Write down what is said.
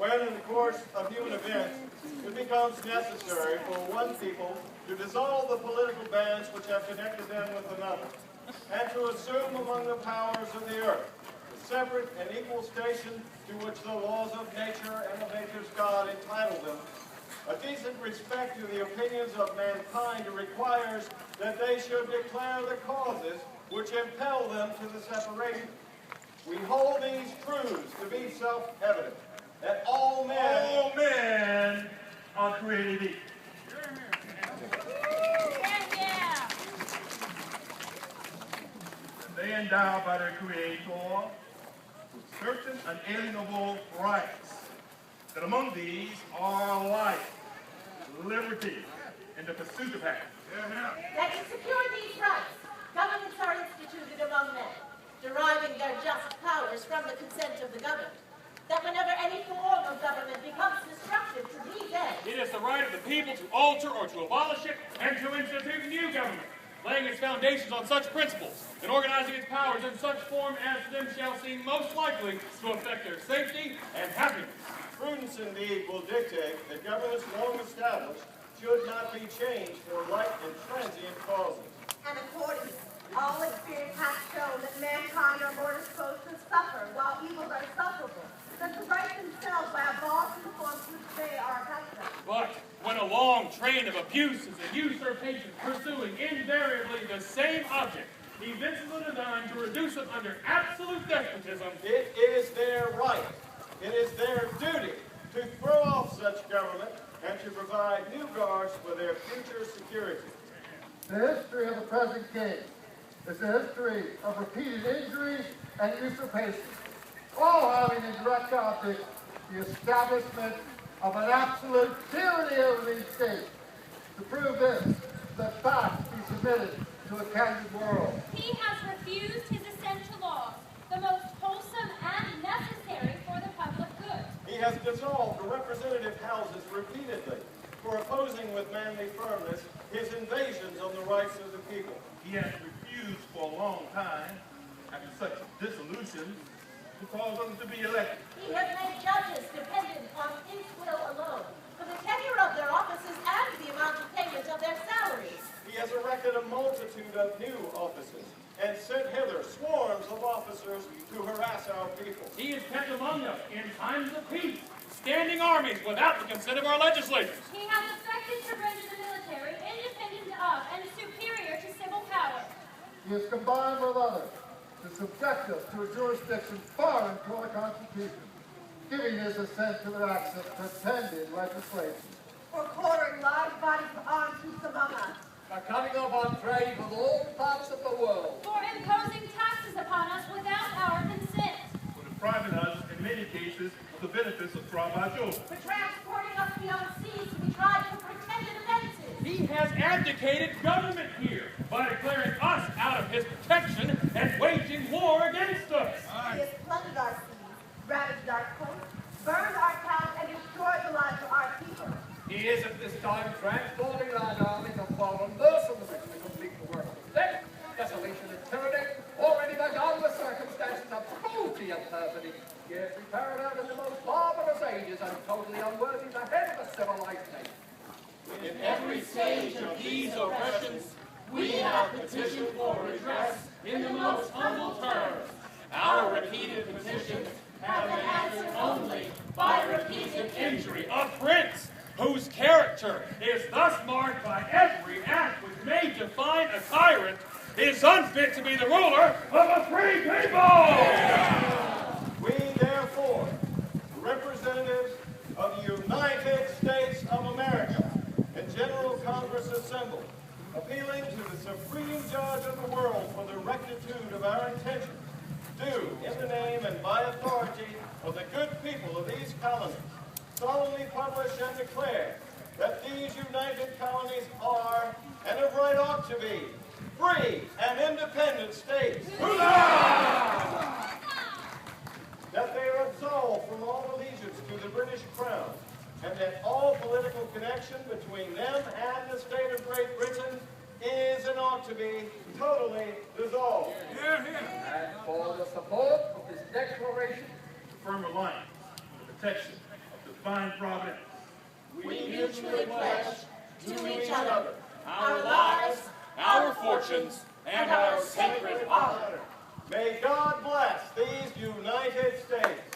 when in the course of human events it becomes necessary for one people to dissolve the political bands which have connected them with another, and to assume among the powers of the earth the separate and equal station to which the laws of nature and of nature's God entitle them. A decent respect to the opinions of mankind requires that they should declare the causes which impel them to the separation. We hold these truths to be self-evident, that all men are created equal. They endowed by their Creator with certain unalienable rights, that among these are life, liberty, and the pursuit of happiness. That to secure these rights, governments are instituted among men, deriving their just powers from the consent of the governed. That whenever any form of government becomes destructive to these ends, it is the right of the people to alter or to abolish it and to institute new government, laying its foundations on such principles and organizing its powers in such form as to them shall seem most likely to affect their safety and happiness. Prudence indeed will dictate that governments long established should not be changed for light and transient causes. And accordingly, all experience has shown that mankind are more disposed to suffer while evils are sufferable than to right themselves by abolishing the forms to which they are accustomed. But when a long train of abuses and usurpations pursuing invariably the same object evinces a design to reduce them under absolute despotism, it is their right, it is their duty to throw off such government and to provide new guards for their future security. The history of the present king is a history of repeated injuries and usurpations, all having in direct object the establishment of an absolute tyranny over these states. To prove this, let facts be submitted to a candid world. He has refused his essential laws, the most wholesome and necessary for the public good. He has dissolved the representative houses repeatedly for opposing with manly firmness his invasions on the rights of the people. He has refused for a long time, after such dissolution, to cause them to be elected. He has made judges dependent on his will alone for the tenure of their offices and the amount of payment of their salaries. He has erected a multitude of new offices and sent hither swarms of officers to harass our people. he is kept among us in times of peace, standing armies without the consent of our legislators. He has affected to render the military independent of and superior to civil power. He has combined with others to subject us to a jurisdiction foreign to our Constitution, giving his assent to their acts of pretended legislation. For quartering large bodies of armed troops among us. For cutting off our trade with all parts of the world. For imposing taxes upon us without our consent. For depriving us, in many cases, of the benefits of trial by jury. For transporting us beyond seas to be tried for pretended offenses. He has abdicated government here by declaring us out of his protection and waging war against us. He has plundered our seas, ravaged our coasts, burned our towns, and destroyed the lives of our people. He is at this time transporting large armies of foreign mercenaries to complete the work of death, desolation, and tyranny, already begun with circumstances of cruelty and perfidy, yet prepared out in the most barbarous ages and totally unworthy the head of a civilized nation. In every stage of these oppressions, we have petitioned for redress in the most humble terms. Our repeated petitions have been answered only by repeated injury. A prince whose character is thus marked by every act which may define a tyrant is unfit to be the ruler of a free people. We, therefore, representatives of the United States of America and General Congress assembled, appealing to the Supreme Judge of the world for the rectitude of our intentions, do, in the name and by authority of the good people of these colonies, solemnly publish and declare that these united colonies are, and of right ought to be, free and independent states. That they are absolved from all allegiance to the British Crown, and that all political connection between them and the state of Great Britain is and ought to be totally dissolved. And for the support of this declaration, Firm alliance for the protection of divine providence. We mutually pledge to each other Our lives, our fortunes, and our sacred honor. May God bless these United States.